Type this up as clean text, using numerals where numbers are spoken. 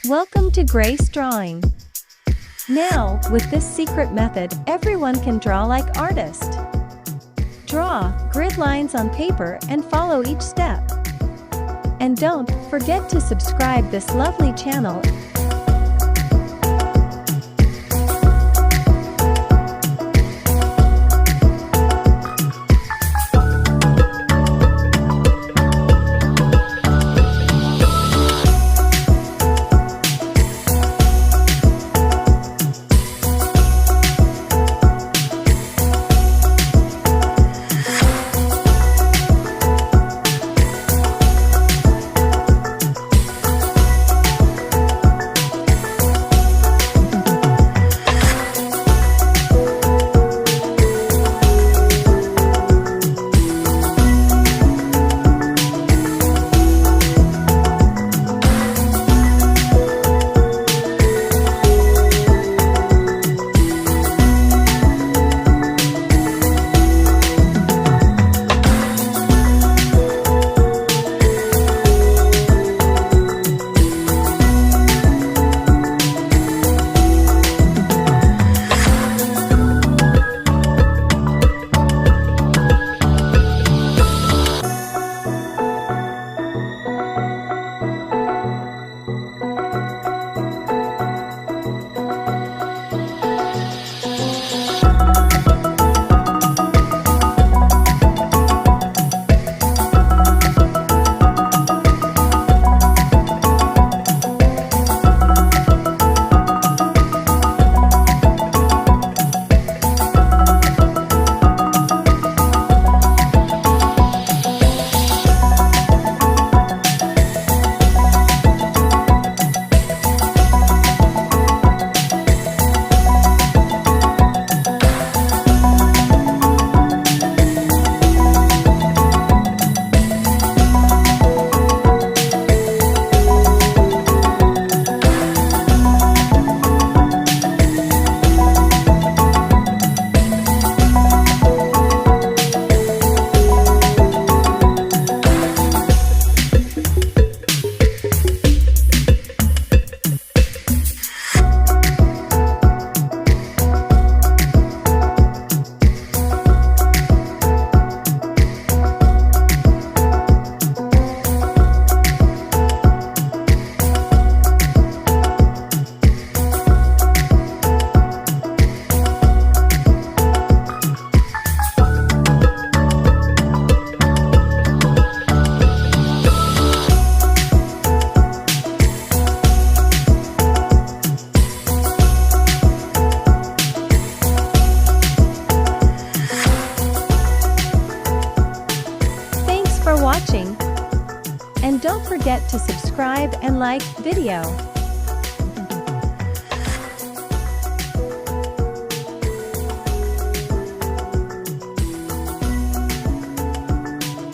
Welcome to Grace Drawing. Now, with this secret method, everyone can draw like artists. Draw grid lines on paper and follow each step. And don't forget to subscribe this lovely channel. Watching, and don't forget to subscribe and like video.